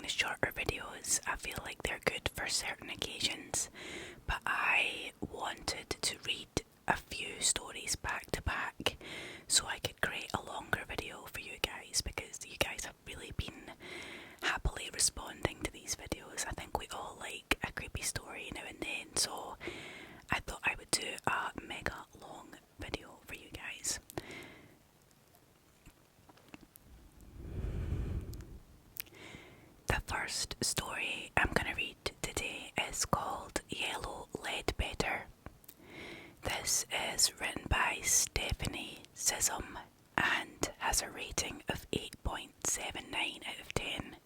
shorter videos. I feel like they're good for certain occasions, but I wanted to read a few stories back to back so I could create a longer video for you guys, because you guys have really been happily responding to these videos. I think we all like a creepy story now and then, so I thought I would do a mega long video for you guys. The first story I'm going to read today is called Yellow Ledbetter. This is written by Stephanie Sissom and has a rating of 8.79 out of 10,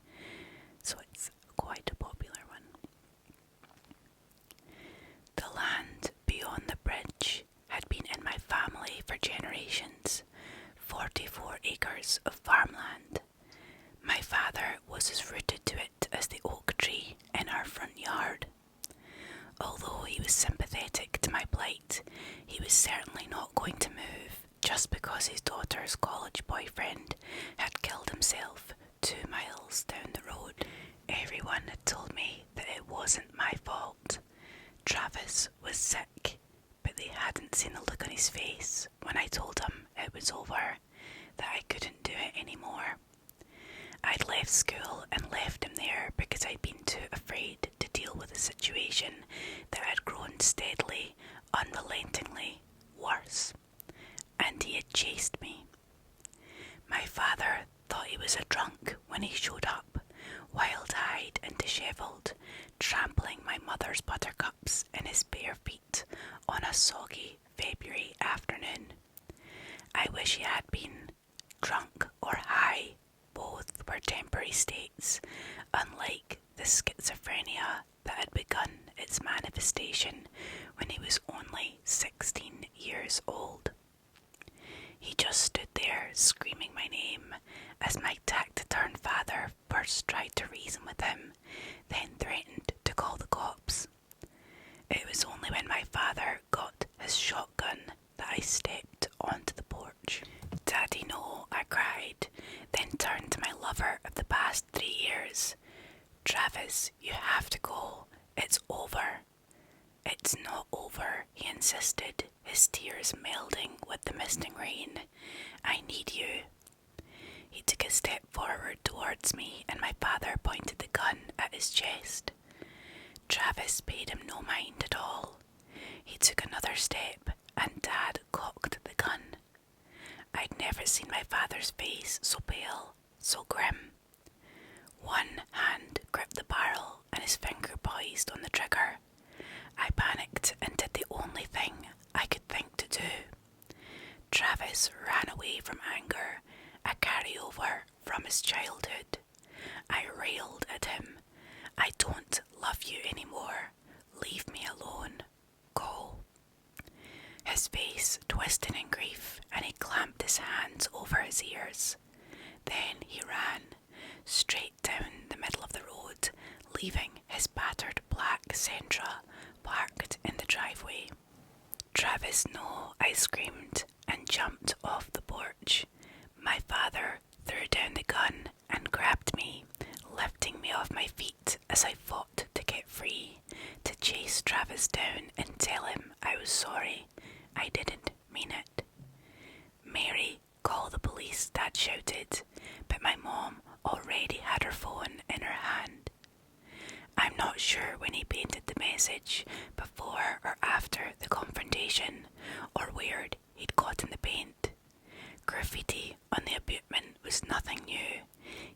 so it's quite a popular one. The land beyond the bridge had been in my family for generations, 44 acres of farmland. My father was as rooted to it as the oak tree in our front yard. Although he was sympathetic to my plight, he was certainly not going to move just because his daughter's college boyfriend had killed himself 2 miles down the road. Everyone had told me that it wasn't my fault. Travis was sick, but they hadn't seen the look on his face when I told him it was over, that I couldn't do it anymore. I'd left school and left him there because I'd been too afraid to deal with a situation that had grown steadily, unrelentingly worse. And he had chased me. My father thought he was a drunk when he showed up, wild-eyed and dishevelled, trampling my mother's buttercups in his bare feet on a soggy February afternoon. I wish he had been. Drunk or high, both were temporary states, unlike the schizophrenia that had begun its manifestation when he was only 16 years old. He just stood there screaming my name as my taciturn father first tried to reason with him, then threatened to call the cops. It was only when my father got his shotgun that I stepped onto the porch. "Daddy, no," I cried, then turned to my lover of the past 3 years. "Travis, you have to go. It's over." "It's not over," he insisted, his tears melding with the misting rain. "I need you." He took a step forward towards me and my father pointed the gun at his chest. Travis paid him no mind at all. He took another step and Dad cocked the gun. I'd never seen my father's face so pale, so grim. One hand gripped the barrel and his finger poised on the trigger. I panicked and did the only thing I could think to do. Travis ran away from anger, a carryover from his childhood. I railed at him. "I don't love you anymore. Leave me alone. Go." His face twisted in grief and he clamped his hands over his ears. Then he ran, straight down the middle of the road, leaving his battered black Sentra parked in the driveway. "Travis, no," I screamed and jumped off the porch. My father threw down the gun and grabbed me, lifting me off my feet as I fought to get free, to chase Travis down and tell him I was sorry. I didn't mean it. "Mary, call the police," Dad shouted, but my mom already had her phone in her hand. I'm not sure when he painted the message, before or after the confrontation, or where he'd gotten the paint. Graffiti on the abutment was nothing new.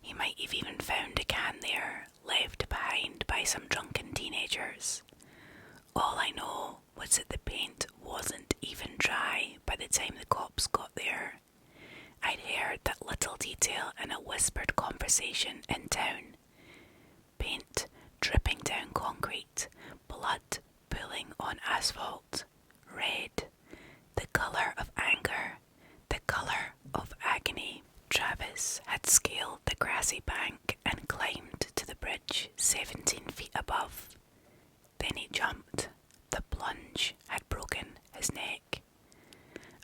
He might have even found a can there, left behind by some drunken teenagers. All I know was that the paint wasn't even dry by the time the cops got there. I'd heard that little detail in a whispered conversation in town. Paint dripping down concrete, blood pooling on asphalt, red, the colour of anger, the colour of agony. Travis had scaled the grassy bank and climbed to the bridge 17 feet above. Then he jumped. The plunge had broken his neck.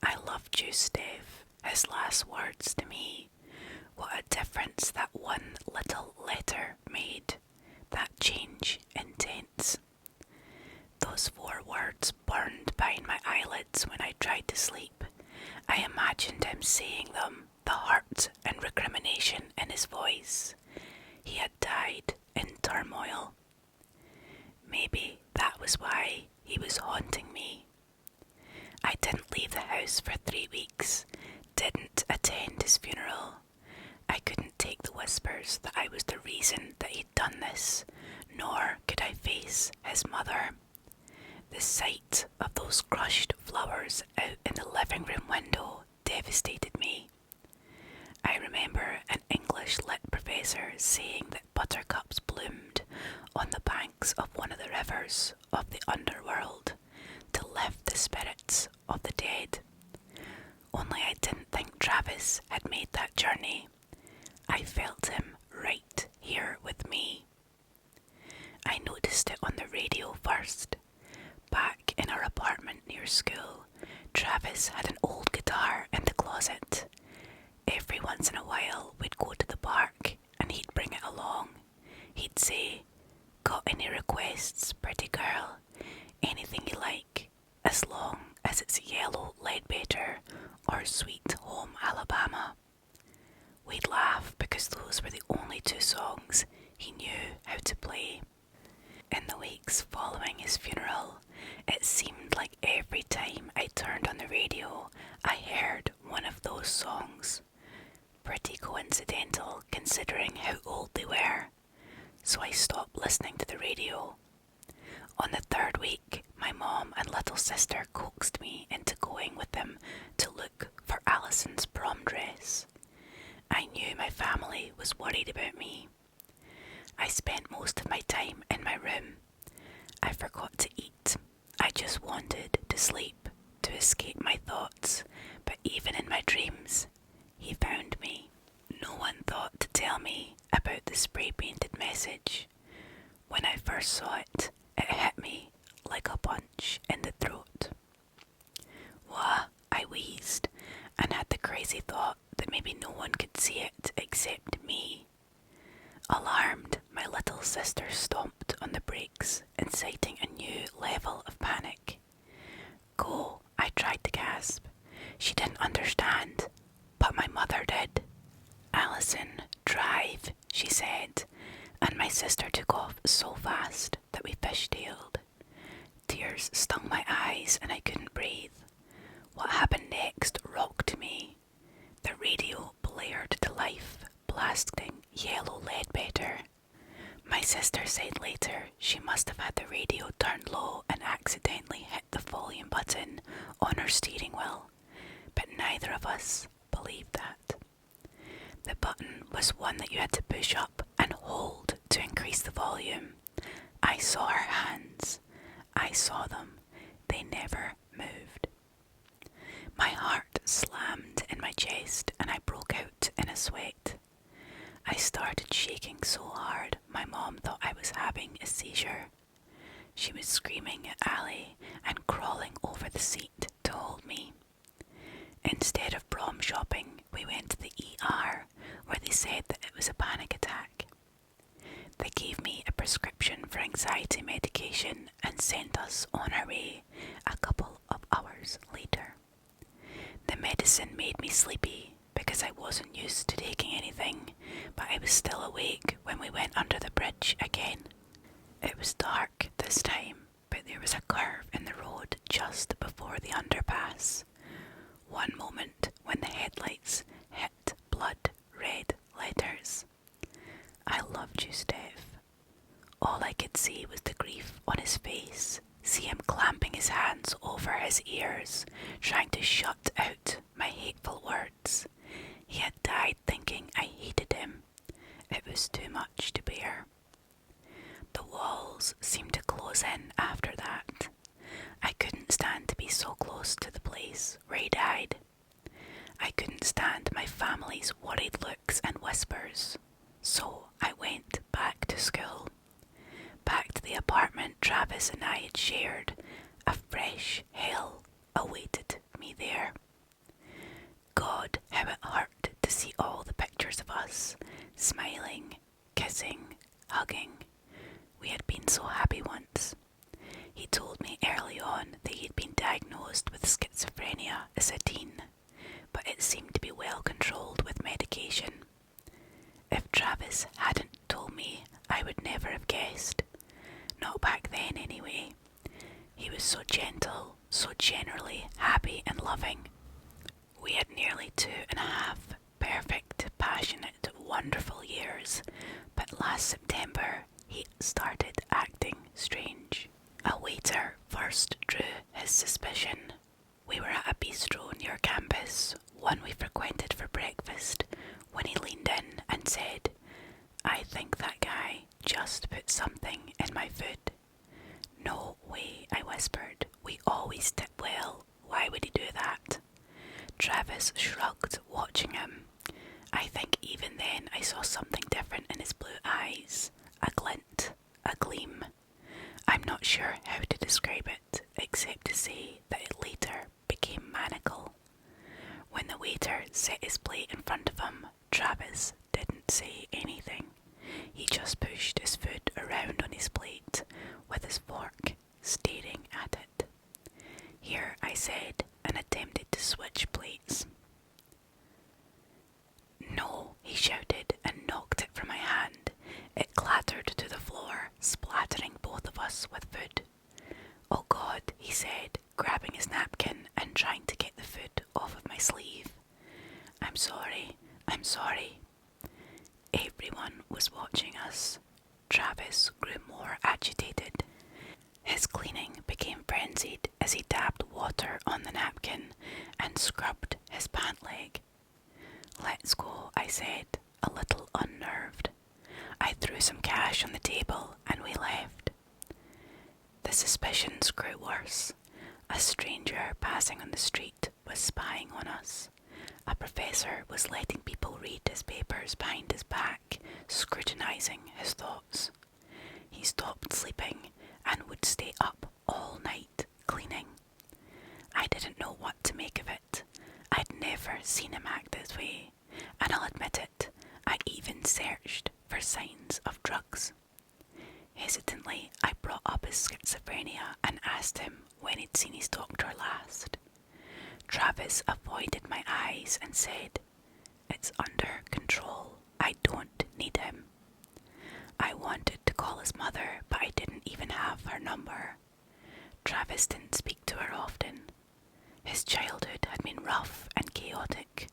"I loved you, Steph," his last words to me. What a difference that one little letter made. days. He had died in turmoil. Maybe that was why he was haunting me. I didn't leave the house for 3 weeks, didn't attend his funeral. I couldn't take the whispers that I was the reason that he'd done this, nor could I face his mother. The sight of those crushed flowers out in the living room window devastated me. I remember an English lit professor saying that buttercups bloomed on the banks of one of the rivers of the underworld to lift the spirits of the dead. Only I didn't think Travis had made that journey. I felt him right here with me. I noticed it on the radio first. Back in our apartment near school, Travis had an old guitar in the closet. Every once in a while we'd go to the park and he'd bring it along. He'd say, "Got any requests, pretty girl? Anything you like, as long as it's Yellow Ledbetter or Sweet Home Alabama." We'd laugh because those were the only 2 songs he knew how to play. In the weeks following his funeral, it seemed like every time I turned on the radio, I heard one of those songs. Pretty coincidental considering how old they were, so I stopped listening to the radio. On the 3rd week, my mom and little sister coaxed me into going with them to look for Alison's prom dress. I knew my family was worried about me. I spent most of my time in my room. I forgot to eat. I just wanted to sleep, to escape my thoughts, but even in my dreams, he found me. No one thought to tell me about the spray-painted message. When I first saw it, it hit me like a punch in the throat. Wah, I wheezed, and had the crazy thought that maybe no one could see it except me. Alarmed, my little sister stomped on the brakes, inciting a new level of panic. "Go," I tried to gasp. She didn't understand, but my mother did. "Alison, drive," she said, and my sister took off so fast that we fishtailed. Tears stung my eyes and I couldn't breathe. What happened next rocked me. The radio blared to life, blasting Yellow Ledbetter. My sister said later she must have had the radio turned low and accidentally hit the volume button on her steering wheel, but neither of us believed that. The button was one that you had to push up and hold to increase the volume. I saw her hands. I saw them. They never moved. My heart slammed in my chest and I broke out in a sweat. I started shaking so hard my mom thought I was having a seizure. She was screaming at Ali and crawling over the seat to hold me. Instead of prom shopping, we went to the ER where they said that it was a panic attack. They gave me a prescription for anxiety medication and sent us on our way a couple of hours later. The medicine made me sleepy because I wasn't used to taking anything, but I was still awake when we went under the bridge again. It was dark this time, but there was a curve in the road just before the underpass. One moment when the headlights hit blood red letters. "I loved you, Steph." All I could see was the grief on his face, see him clamping his hands over his ears, trying to shut out my hateful words. He had died thinking I hated him. It was too much to bear. The walls seemed to close in after that. I couldn't stand to be so close to the place where he died. I couldn't stand my family's worried looks and whispers. So I went back to school. Back to the apartment Travis and I had shared. A fresh hell awaited me there. God, how it hurt to see all the pictures of us, smiling, kissing, hugging. We had been so happy once. He told me early on that he'd been diagnosed with schizophrenia as a teen, but it seemed to be well controlled with medication. If Travis hadn't told me, I would never have guessed. Not back then, anyway. He was so gentle, so generally happy and loving. We had nearly 2.5 perfect, passionate, wonderful years, but last September he started acting strange. A waiter first drew his suspicion. We were at a bistro near campus, one we frequented for breakfast, when he leaned in and said, "I think that guy just put something in my food." "No way," I whispered. "We always tip well. Why would he do that?" Travis shrugged, watching him. I think even then I saw something different in his blue eyes. A glint, a gleam. I'm not sure how to describe it, except to say that it later became maniacal. When the waiter set his plate in front of him, Travis didn't say anything. He just pushed his food around on his plate with his fork, staring at it. "Here," I said, and attempted to switch plates. "No," he shouted and knocked it from my hand. It clattered to the floor, splattering both of us with food. "Oh God," he said, grabbing his napkin and trying to get the food off of my sleeve. I'm sorry. Everyone was watching us. Travis grew more agitated. His cleaning became frenzied as he dabbed water on the napkin and scrubbed his pant leg. "Let's go," I said, a little unnerved. I threw some cash on the table and we left. The suspicions grew worse. A stranger passing on the street was spying on us. A professor was letting people read his papers behind his back, scrutinizing his thoughts. He stopped sleeping and would stay up all night cleaning. I didn't know what to make of it. I'd never seen him act this way, and I'll admit it, I even searched for signs of drugs. Hesitantly, I brought up his schizophrenia and asked him when he'd seen his doctor last. Travis avoided my eyes and said, "It's under control. I don't need him." I wanted to call his mother, but I didn't even have her number. Travis didn't speak to her often. His childhood had been rough and chaotic.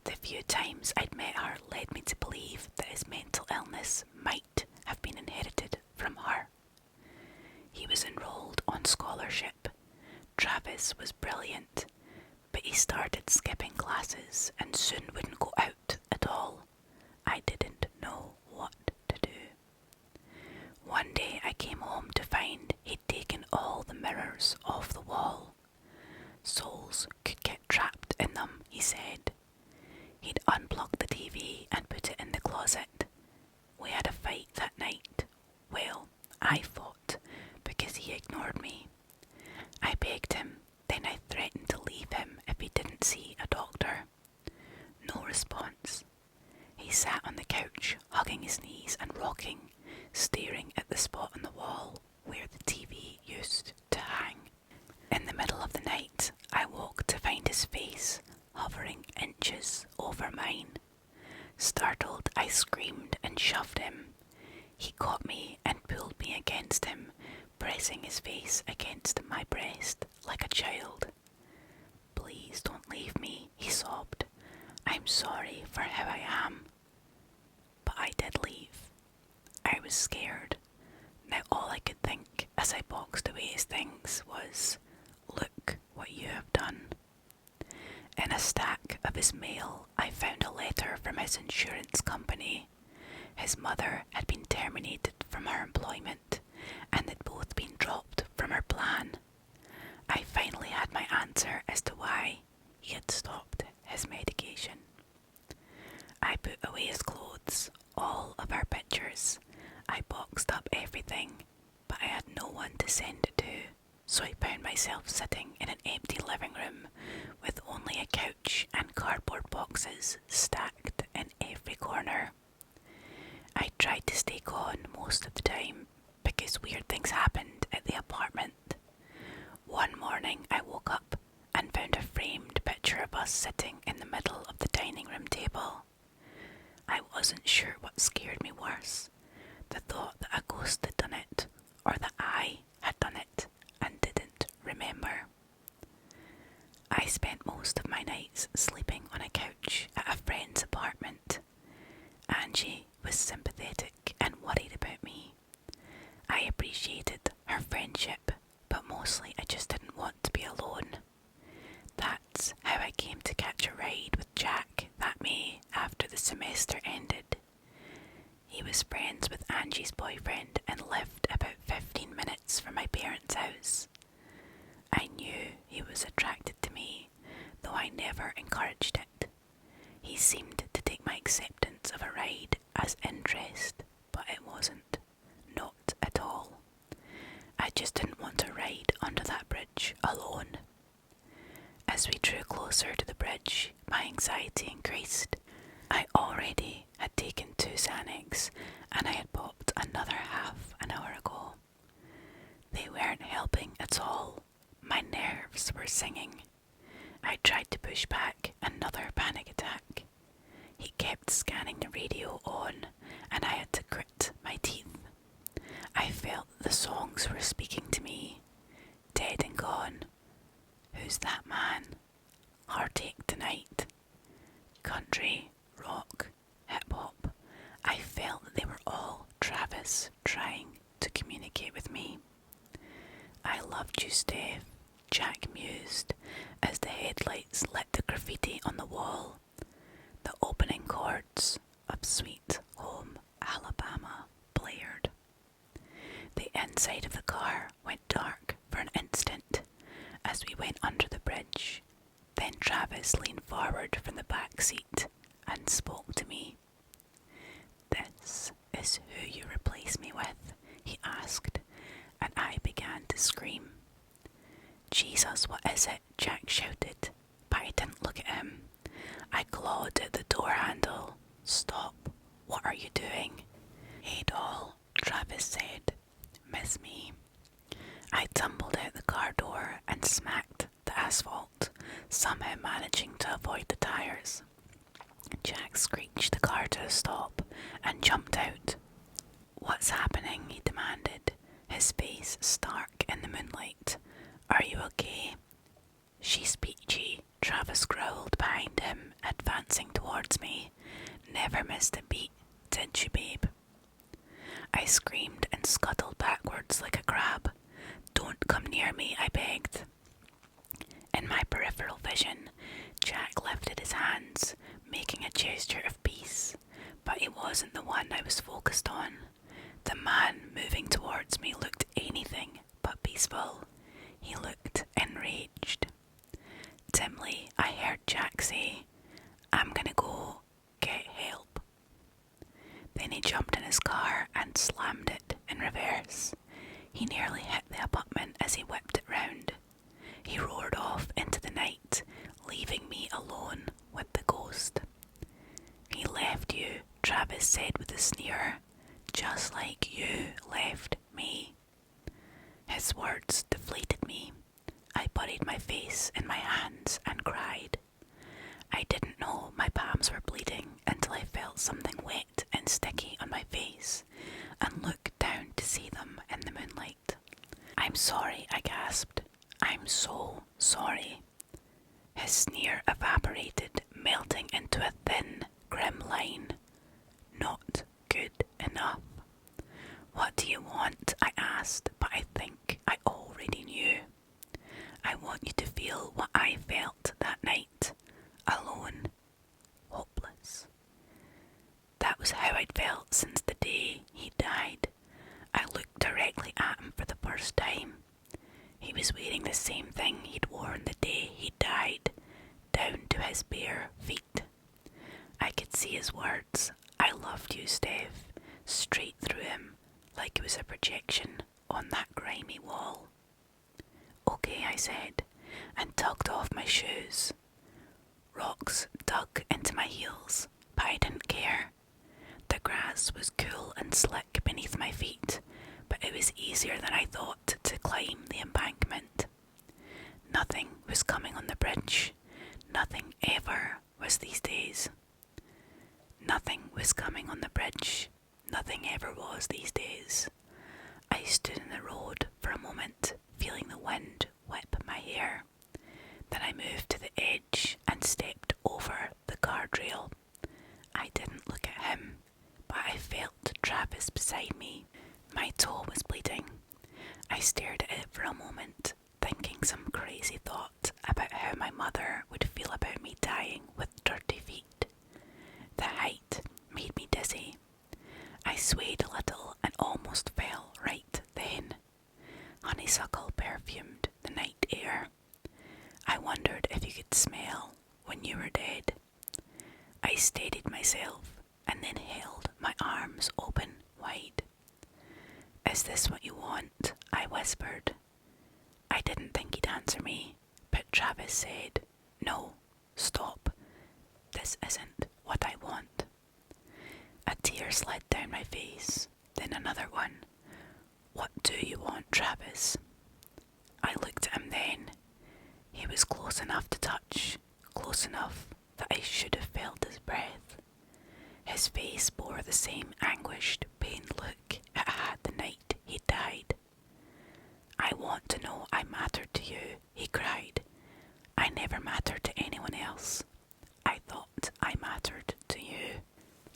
The few times I'd met her led me to believe that his mental illness might have been inherited from her. He was enrolled on scholarship. Travis was brilliant, but he started skipping classes and soon wouldn't go out at all. I didn't know what to do. One day I came home to find he'd taken all the mirrors off the wall. Souls could get trapped in them, he said. He'd unplugged the TV and put it in the closet. We had a fight that night. Well, I fought because he ignored me. I begged him, then I threatened to leave him if he didn't see a doctor. No response. He sat on the couch, hugging his knees and rocking, staring at the spot on the wall where the TV used to hang. In the middle of the night, I woke to find his face hovering inches over mine. Startled, I screamed and shoved him. He caught me and pulled me against him, pressing his face against my breast like a child. "Please don't leave me," he sobbed. "I'm sorry for how I am." But I did leave. I was scared. Now all I could think as I boxed away his things was, "Look what you have done." In a stack of his mail, I found a letter from his insurance company. His mother had been terminated from her employment, and they'd both been dropped from her plan. I finally had my answer as to why he had stopped his medication. I put away his clothes, all of our pictures. I boxed up everything, but I had no one to send it to, so I found myself sitting in an empty living room with only a couch and cardboard boxes stacked in every corner. I tried to stay calm most of the time because weird things happened at the apartment. One morning I woke up and found a framed picture of us sitting in the middle of the dining room table. I wasn't sure He was friends with Angie's boyfriend and lived about 15 minutes from my parents' house. I knew he was attracted to me, though I never encouraged it. He seemed to take my acceptance of a ride as interest, but it wasn't. Not at all. I just didn't want to ride under that bridge alone. As we drew closer to the bridge, my anxiety increased. I already had taken 2 Xanax and I had popped another half an hour ago. They weren't helping at all. My nerves were singing. I tried to push back another panic attack. He kept scanning the radio on and I had to grit my teeth. I felt the songs were speaking to me. Dead and Gone. Who's That Man? Heartache Tonight. Country, rock, hip-hop. I felt that they were all Travis trying to communicate with me. I loved you, Steph, Jack mused as the headlights lit the graffiti on the wall. The opening chords of Sweet Home Alabama blared. The inside of the car went dark for an instant as we went under the bridge. Then Travis leaned forward from the back seat and spoke to me. "This is who you replace me with?" he asked, and I began to scream. "Jesus, what is it?" Jack shouted, but I didn't look at him. I clawed at the door handle. "Stop, what are you doing?" "Hey doll," Travis said, "miss me?" I tumbled out the car door and smacked the asphalt, somehow managing to avoid the tires. Jack screeched the car to a stop and jumped out. "What's happening?" he demanded, his face stark in the moonlight. "Are you okay?" "She's peachy," Travis growled behind him, advancing towards me. "Never missed a beat, did you, babe?" I screamed and scuttled backwards like a crab. "Don't come near me," I begged. In my peripheral vision, Jack lifted his hands, making a gesture of peace, but it wasn't the one I was focused on. The man moving towards me looked anything but peaceful. He looked enraged. Dimly, I heard Jack say, "I'm gonna go get help." Then he jumped in his car and slammed it in reverse. He nearly hit the abutment as he whipped it round. He roared off into the night, leaving me alone with the ghost. "He left you," Travis said with a sneer, "just like you left me." His words deflated me. I buried my face in my hands and cried. I didn't know my palms were bleeding until I felt something wet and sticky on my face and looked down to see them in the moonlight. "I'm sorry," I gasped. "I'm so sorry." His sneer evaporated, melting into a thin, grim line. "Not good enough." "What do you want?" I asked, but I think I already knew. "I want you to feel what I felt that night. Alone. Hopeless." That was how I'd felt since the day he died. I looked directly at him for the first time. He was wearing the same thing he'd worn the day he died, down to his bare feet. I could see his words, "I loved you, Steph," straight through him, like it was a projection on that grimy wall. "Okay," I said, and tugged off my shoes. Rocks dug into my heels, but I didn't care. The grass was cool and slick beneath my feet, but it was easier than I thought to climb the embankment. Nothing was coming on the bridge. Nothing ever was these days. Nothing was coming on the bridge. Nothing ever was these days. I stood in the road for a moment, feeling the wind whip my hair. Then I moved to the edge and stepped over the guardrail. I didn't look at him, but I felt Travis beside me. My toe was bleeding. I stared at it for a moment, thinking some crazy thought about how my mother would feel about me dying with dirty feet. The height made me dizzy. I swayed a little and almost fell right then. Honeysuckle perfumed the night air. I wondered if you could smell when you were dead. I steadied myself and then held my arms open wide. Is this what you want? I whispered. I didn't think he'd answer me, but Travis said, No, stop. This isn't what I want. A tear slid down my face, then another one. What do you want, Travis? I looked at him then. He was close enough to touch, close enough that I should have felt his breath. His face bore the same anguished, pained look it had the night he died. I want to know I mattered to you, he cried. I never mattered to anyone else. I thought I mattered to you.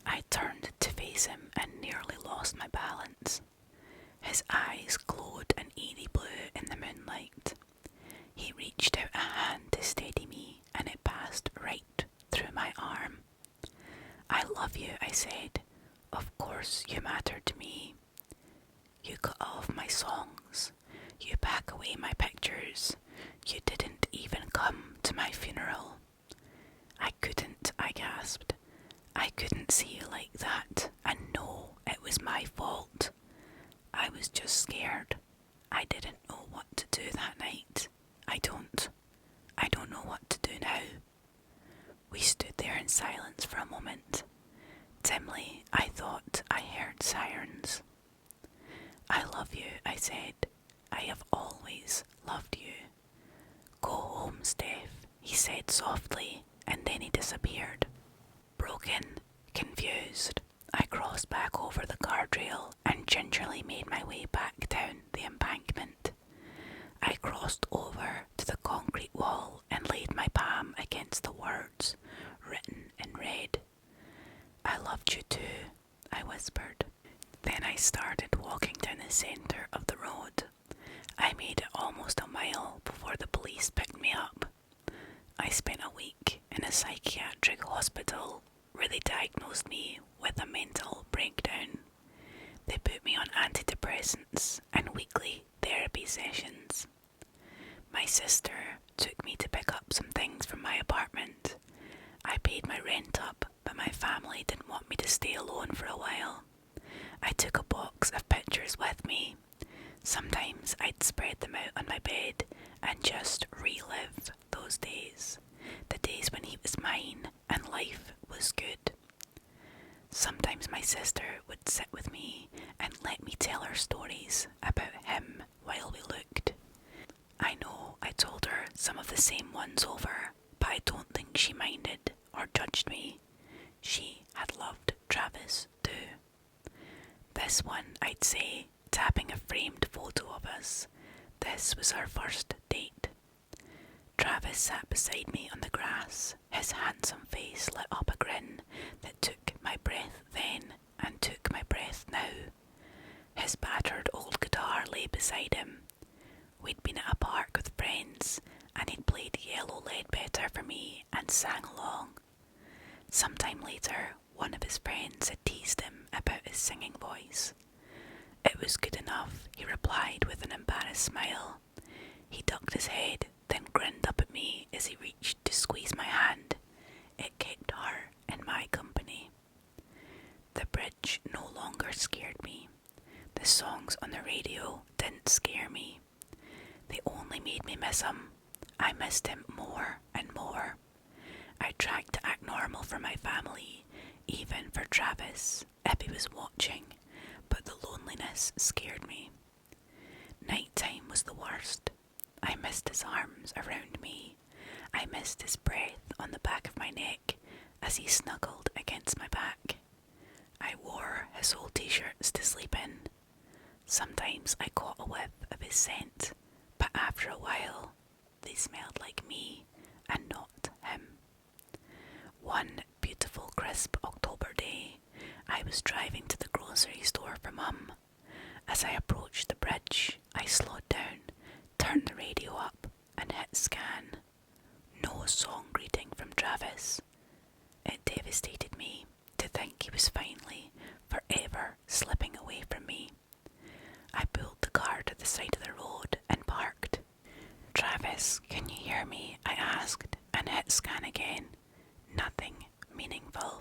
I turned to face him and nearly lost my balance. His eyes glowed an eerie blue in the moonlight. He reached out a hand to steady me, and it passed right through my arm. I love you, I said. Of course you matter to me. You cut off my songs. You pack away my pictures. You didn't even come to my funeral. I couldn't, I gasped. I couldn't see you like that, and no, it was my fault. I was just scared. I didn't know what to do that night. I don't know what to do now. We stood there in silence for a moment. Dimly, I thought I heard sirens. I love you, I said. I have always loved you. Go home, Steph, he said softly, and then he disappeared. Broken, confused, I crossed back over the guardrail and gingerly made my way back down the embankment. I crossed over to the concrete wall and laid my palm against the words written in red. I loved you too, I whispered. Then I started walking down the centre of the road. I made it almost a mile before the police picked me up. I spent a week in a psychiatric hospital where they diagnosed me with a mental breakdown. They put me on antidepressants and weekly therapy sessions. My sister took me to pick up some things from my apartment. I paid my rent up, but my family didn't want me to stay alone for a while. I took a box of pictures with me. Sometimes I'd spread them out on my bed and just relive those days. The days when he was mine and life was good. Sometimes my sister would sit with me and let me tell her stories about him while we looked. I know I told her some of the same ones over, but I don't think she minded or judged me. She had loved Travis too. This one, I'd say, tapping a framed photo of us. This was our first date. Travis sat beside me on the grass, his handsome face lit up a grin that took my breath then and took my breath now. His battered old guitar lay beside him. We'd been at a park with friends, and he'd played Yellow Ledbetter for me and sang along. Sometime later, one of his friends had teased him about his singing voice. It was good enough, he replied with an embarrassed smile. He ducked his head, then grinned up at me as he reached to squeeze my hand. It kept her in my company. The bridge no longer scared me. The songs on the radio didn't scare me. They only made me miss him. I missed him more and more. I tried to act normal for my family, even for Travis, if he was watching, but the loneliness scared me. Nighttime was the worst. I missed his arms around me. I missed his breath on the back of my neck as he snuggled against my back. I wore his old t-shirts to sleep in. Sometimes I caught a whiff of his scent, but after a while, they smelled like me and not him. One beautiful crisp October day, I was driving to the grocery store for Mum. As I approached the bridge, I slowed down, turned the radio up, and hit scan. No song greeting from Travis. It devastated me. to think he was finally, forever slipping away from me. I pulled the car to the side of the road and parked. "Travis, can you hear me?" I asked, and hit scan again. Nothing meaningful.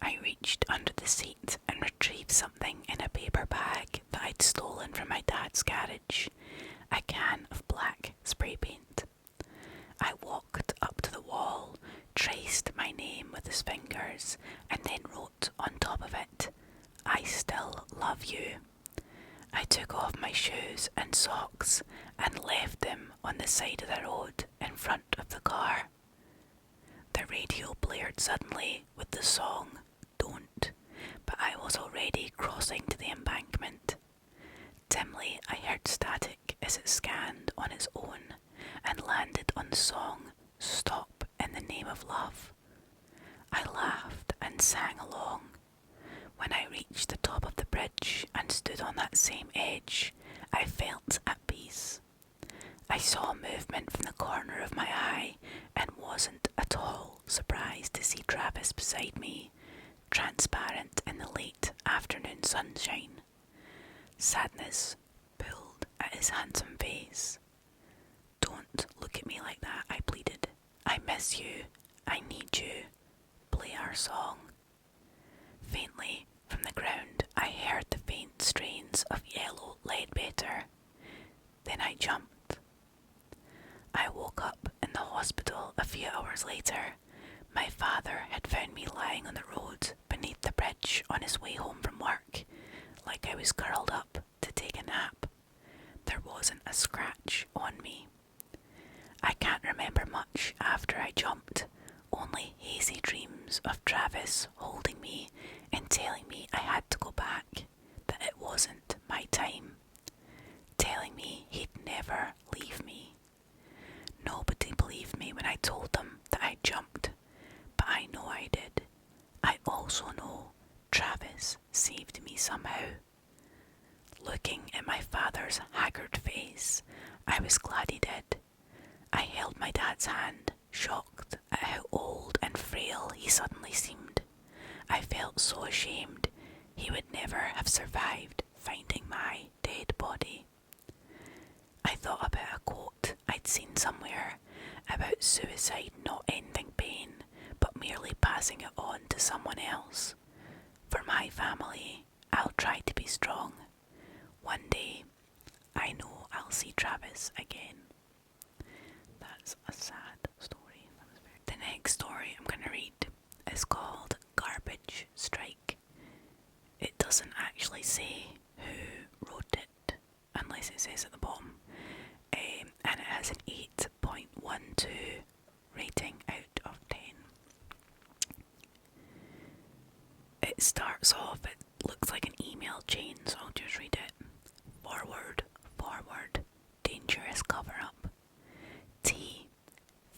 I reached under the seat and retrieved something in a paper bag that I'd stolen from my dad's garage, a can of black spray paint. I walked up to the wall, traced my name with his fingers, and then wrote on top of it, "I still love you." I took off my shoes and socks and left them on the side of the road in front of the car. The radio blared suddenly with the song "Don't," but I was already crossing to the embankment. Dimly I heard static as it scanned on its own and landed on the song "Stop in the Name of Love." I laughed and sang along. When I reached the top of the bridge and stood on that same edge, I felt at peace. I saw movement from the corner of my eye and wasn't at all surprised to see Travis beside me, transparent in the late afternoon sunshine. Sadness pulled at his handsome face. "Don't look at me like that," I pleaded. "I miss you. I need you. Play our song." Faintly from the ground I heard the faint strains of Yellow Ledbetter. Then I jumped. I woke up in the hospital a few hours later. My father had found me lying on the road beneath the bridge on his way home from work, like I was curled up to take a nap. There wasn't a scratch on me. I can't remember much after I jumped, only hazy dreams of Travis holding me and telling me I had to go back, that it wasn't my time, telling me he'd never leave me. Nobody believed me when I told them that I jumped, but I know I did. I also know Travis saved me somehow. Looking at my father's haggard face, I was glad he did. I held my dad's hand, shocked at how old and frail he suddenly seemed. I felt so ashamed he would never have survived finding my dead body. I thought about a quote I'd seen somewhere about suicide not ending pain, but merely passing it on to someone else. For my family, I'll try to be strong. One day, I know I'll see Travis again. That's a sad story. The next story I'm going to read is called Garbage Strike. It doesn't actually say who wrote it, unless it says at the bottom. And it has an 8.12 rating out of 10. It starts off, it looks like an email chain, so I'll just read it. Forward, forward, dangerous cover-up. T.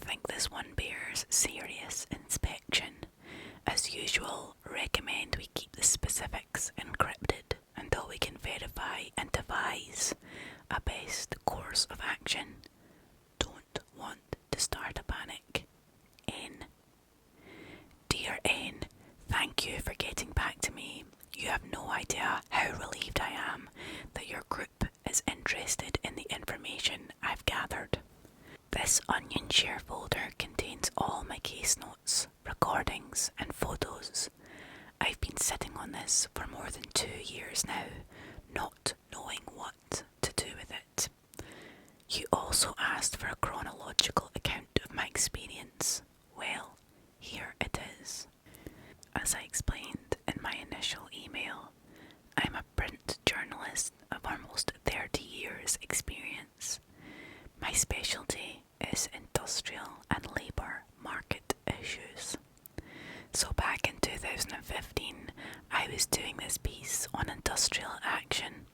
Think this one bears serious inspection. As usual, recommend we keep the specifics encrypted until we can verify and devise a best course of action. Don't want to start a panic. N. Dear N, thank you for getting back to me. You have no idea how relieved I am that your group is interested in the information I've gathered. This Onion Share folder contains all my case notes, recordings and photos. I've been sitting on this for more than 2 years now, not knowing what to do with it. You also asked for a chronological account of my experience. Well, here it is. As I explained in my initial email, I'm a print journalist of almost 30 years experience. My specialty is industrial and labour market issues. So back in 2015, I was doing this piece on industrial action.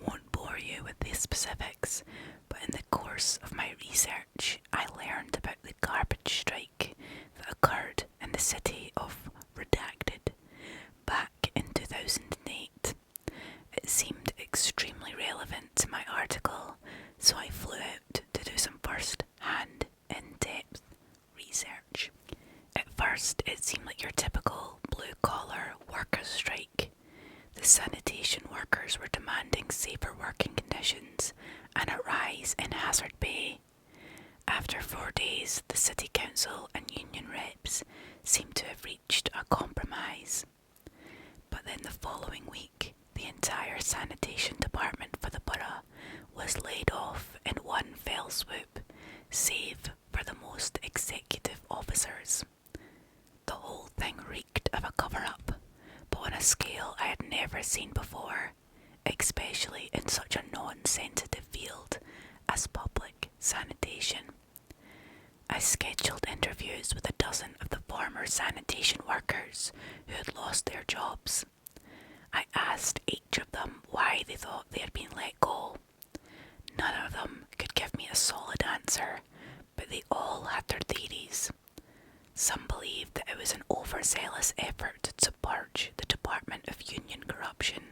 Won't bore you with the specifics, but in the course of my research, I learned about the garbage strike that occurred in the city of Redacted back in 2008. It seemed extremely relevant to my article, so I flew out to do some first-hand, in-depth research. At first, it seemed like your typical blue Sanitation workers were demanding safer working conditions and a rise in hazard pay. After 4 days, the City Council and union reps seemed to have reached a compromise. But then the following week, the entire sanitation department for the borough was laid off in one fell swoop, save for the most executive officers. The whole thing reeked of a cover-up, but on a scale I had never seen before, especially in such a non-sensitive field as public sanitation. I scheduled interviews with a dozen of the former sanitation workers who had lost their jobs. I asked each of them why they thought they had been let go. None of them could give me a solid answer, but they all had their theories. Some believed that it was an overzealous effort to purge the Department of Union corruption.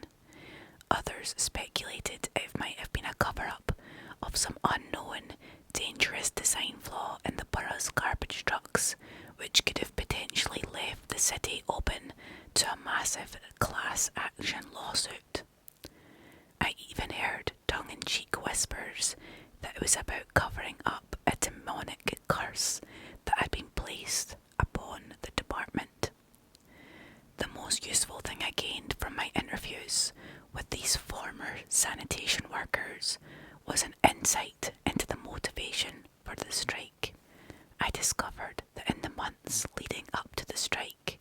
Others speculated it might have been a cover-up of some unknown, dangerous design flaw in the borough's garbage trucks, which could have potentially left the city open to a massive class action lawsuit. I even heard tongue-in-cheek whispers that it was about covering up a demonic curse that had been placed upon the department. The most useful thing I gained from my interviews with these former sanitation workers was an insight into the motivation for the strike. I discovered that in the months leading up to the strike,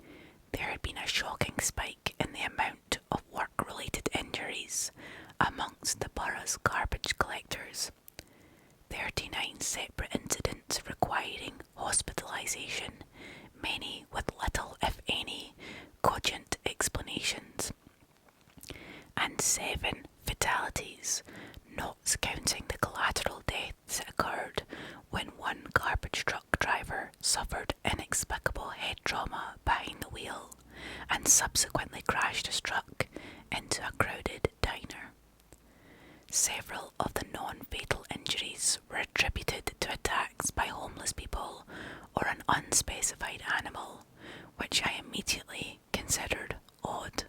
there had been a shocking spike in the amount of work-related injuries amongst the borough's garbage collectors. 39 separate incidents requiring hospitalisation, many with little, if any, cogent explanations, and 7 fatalities, not counting the collateral deaths that occurred when one garbage truck driver suffered inexplicable head trauma behind the wheel and subsequently crashed his truck into a crowded diner. Several of the non-fatal injuries were attributed to attacks by homeless people or an unspecified animal, which I immediately considered odd.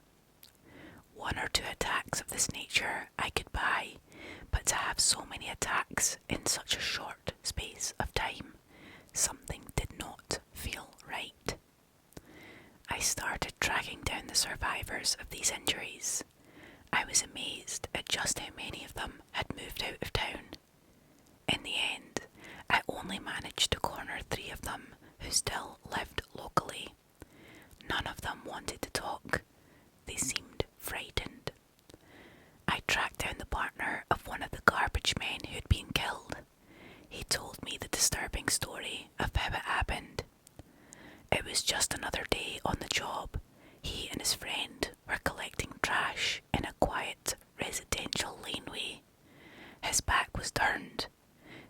1 or 2 attacks of this nature I could buy, but to have so many attacks in such a short space of time, something did not feel right. I started tracking down the survivors of these injuries. I was amazed at just how many of them had moved out of town. In the end, I only managed to corner 3 of them who still lived locally. None of them wanted to talk. They seemed frightened. I tracked down the partner of one of the garbage men who had been killed. He told me the disturbing story of how it happened. It was just another day on the job. He and his friend were collecting trash in a quiet residential laneway. His back was turned.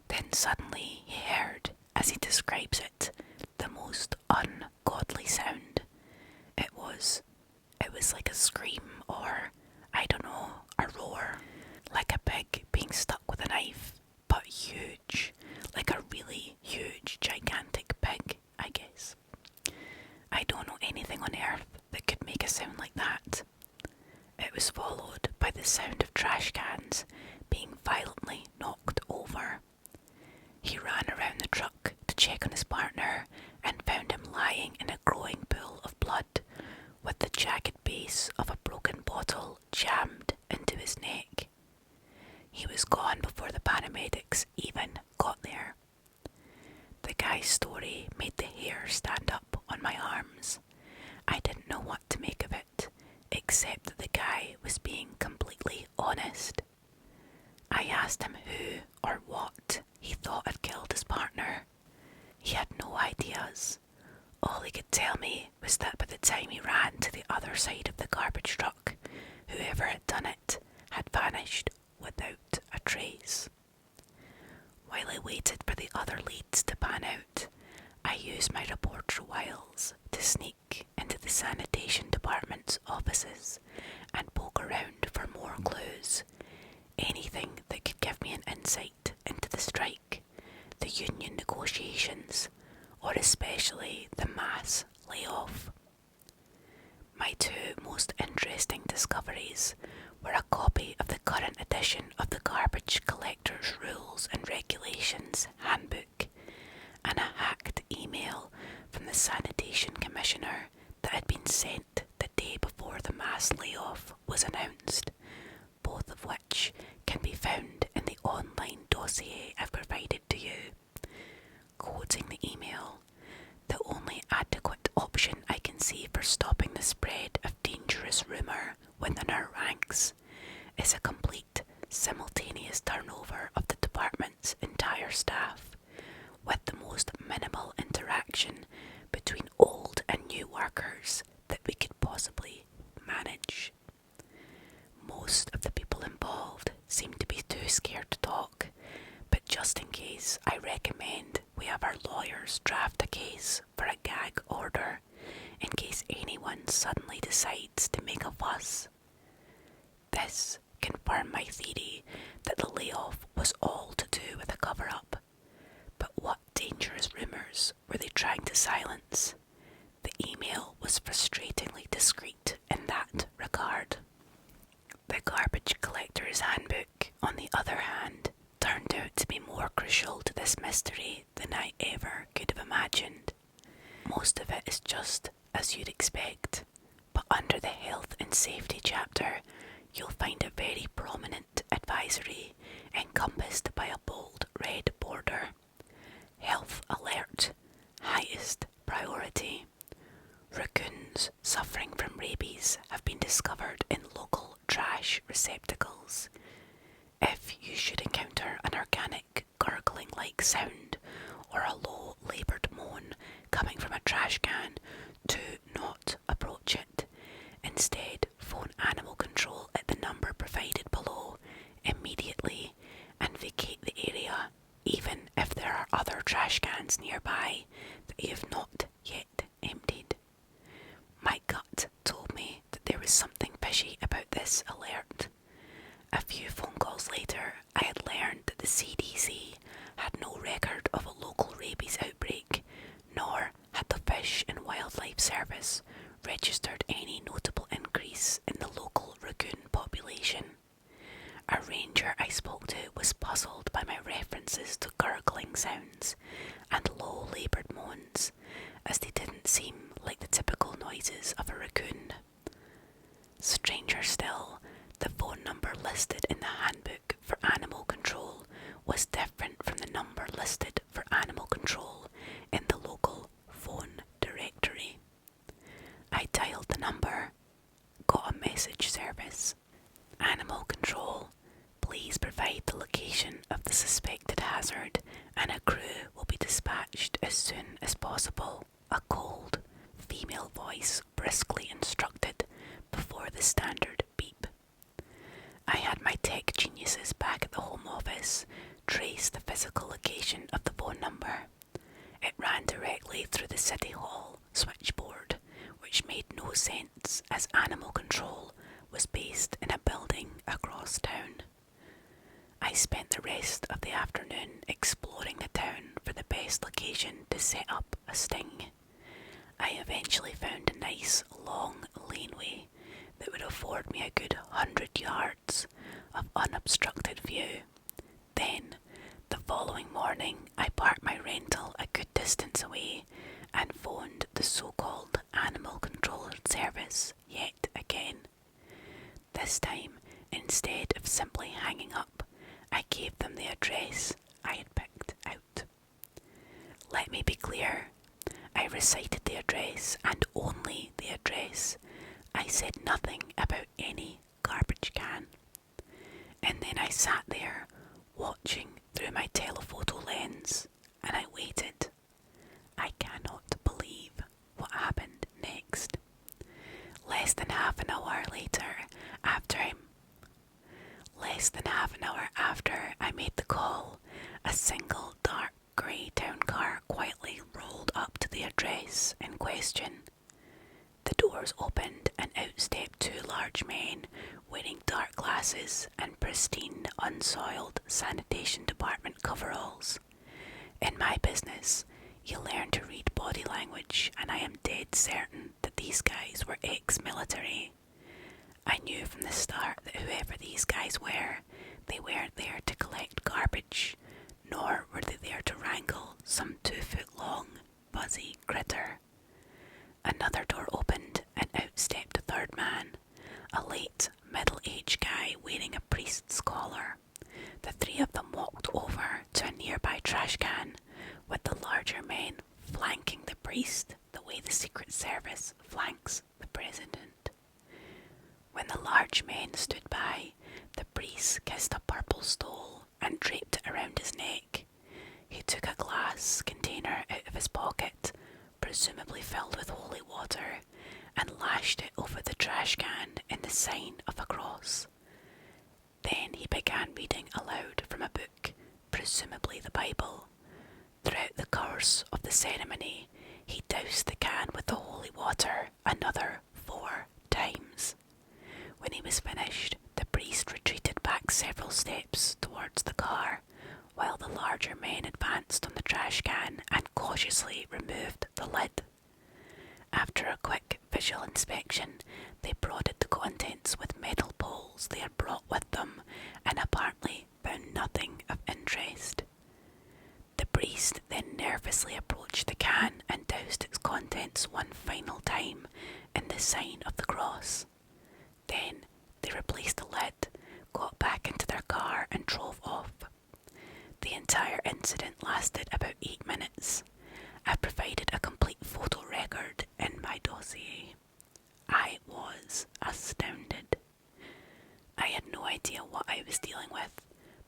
Then suddenly he heard, as he describes it, the most ungodly sound. It was like a scream or, I don't know, a roar. Like a pig being stuck with a knife, but huge. Like a really huge, gigantic pig, I guess. I don't know anything on earth that could make a sound like that. It was followed by the sound of trash cans being violently knocked over. He ran around the truck to check on his partner and found him lying in a growing pool of blood, with the jagged base of a broken bottle jammed into his neck. He was gone before the paramedics even got there. The guy's story made the hair stand up on my arms. I didn't know what to make of it, except that the guy was being completely honest. I asked him who or what he thought had killed his partner. He had no ideas. All he could tell me was that by the time he ran to the other side of the garbage truck, whoever had done it had vanished without a trace. While I waited for the other leads to pan out, I used my reporter wiles to sneak into the sanitation department's offices and poke around for more clues. Anything that could give me an insight into the strike, the union negotiations, or especially the mass layoff. My two most interesting discoveries were a copy of the current edition of the Garbage Collector's Rules and Regulations Handbook and a hacked email from the Sanitation Commissioner that had been sent the day before the mass layoff was announced, both of which can be found in the online dossier I've provided to you. Quoting the email, "The only adequate option I can see for stopping the spread of dangerous rumour within our ranks is a complete simultaneous turnover of the department's entire staff, with the most minimal interaction between old and new workers that we could possibly manage. Most of the people involved seem to be too scared to talk, but just in case, I recommend we have our lawyers draft a case for a gag order in case anyone suddenly decides to make a fuss." This confirmed my theory that the layoff was all to do with a cover-up. But what dangerous rumours were they trying to silence? The email was frustratingly discreet in that regard. The Garbage Collector's Handbook, on the other hand, turned out to be more crucial to this mystery than I ever could have imagined. Most of it is just as you'd expect, but under the Health and Safety chapter, you'll find a very prominent advisory encompassed by a bold red border. Health alert, highest priority. Raccoons suffering from rabies have been discovered in local trash receptacles. If you should encounter an organic gurgling-like sound or a low laboured moan coming from a trash can, do not approach it. Instead, phone animal control at the number provided below immediately and vacate the area, even if there are other trash cans nearby that you have not yet emptied. My gut told me that there was something fishy about this alert. A few phone calls later, I had learned that the CDC had no record of a local rabies outbreak, nor had the Fish and Wildlife Service registered any notable increase in the local raccoon population. A ranger I spoke to was puzzled by my references to gurgling sounds and low laboured moans, as they didn't seem like the typical noises of a raccoon. Stranger still, the phone number listed in the handbook for animal control was different from the number listed for animal control in the local phone directory. I dialed the number, got a message service. "Animal control, please provide the location of the suspected hazard and a crew will be dispatched as soon as possible," a cold, female voice briskly instructed before the standard beep. I had my tech geniuses back at the home office trace the physical location of the phone number. It ran directly through the City Hall switchboard, which made no sense as animal control was based in a building across town. I spent the rest of the afternoon exploring the town for the best location to set up a sting. I eventually found a nice long laneway that would afford me a good 100 yards of unobstructed view. Then, the following morning, I parked my rental a good distance away and phoned the so-called animal control service yet again. This time, instead of simply hanging up, I gave them the address I had picked out. Let me be clear, I recited the address and only the address. I said nothing about any garbage can. And then I sat there, watching through my telephoto lens, and I waited. I cannot believe what happened next. Less than half an hour after I made the call, a single dark grey town car quietly rolled up to the address in question. The doors opened and out stepped two large men wearing dark glasses and pristine, unsoiled sanitation department coveralls. In my business, He learned to read body language, and I am dead certain that these guys were ex-military. I knew from the start that whoever these guys were, they weren't there to collect garbage, nor were they there to wrangle some 2-foot-long, buzzy critter. Another door opened, and out stepped a third man, a late, middle-aged guy wearing a priest's collar. The three of them walked over to a nearby trash can, with the larger men flanking the priest the way the Secret Service flanks the president. When the large men stood by, the priest kissed a purple stole and draped it around his neck. He took a glass container out of his pocket, presumably filled with holy water, and lashed it over the trash can in the sign of a cross. Then he began reading aloud from a book, presumably the Bible. Throughout the course of the ceremony, he doused the can with the holy water another 4 times. When he was finished, the priest retreated back several steps towards the car, while the larger men advanced on the trash can and cautiously removed the lid. After a quick visual inspection, they prodded the contents with metal poles they had brought with them and apparently found nothing of interest. The priest then nervously approached the can and doused its contents one final time in the sign of the cross. Then they replaced the lid, got back into their car and drove off. The entire incident lasted about 8 minutes. I provided a complete photo record in my dossier. I was astounded. I had no idea what I was dealing with,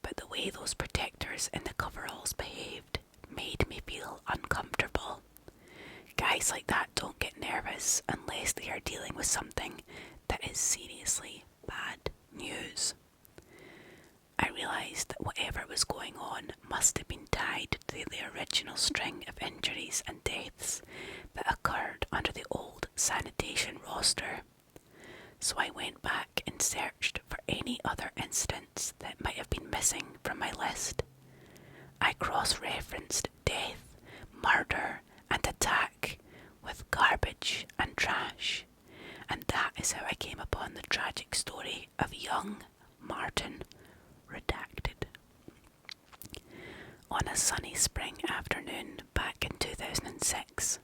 but the way those protectors in the coveralls behaved made me feel uncomfortable. Guys like that don't get nervous unless they are dealing with something that is seriously bad news. I realised that whatever was going on must have been tied to the original string of injuries and deaths that occurred under the old sanitation roster. So I went back and searched for any other incidents that might have been missing from my list. I cross-referenced death, murder and attack with garbage and trash, and that is how I came upon the tragic story of young Martin Redacted. On a sunny spring afternoon back in 2006,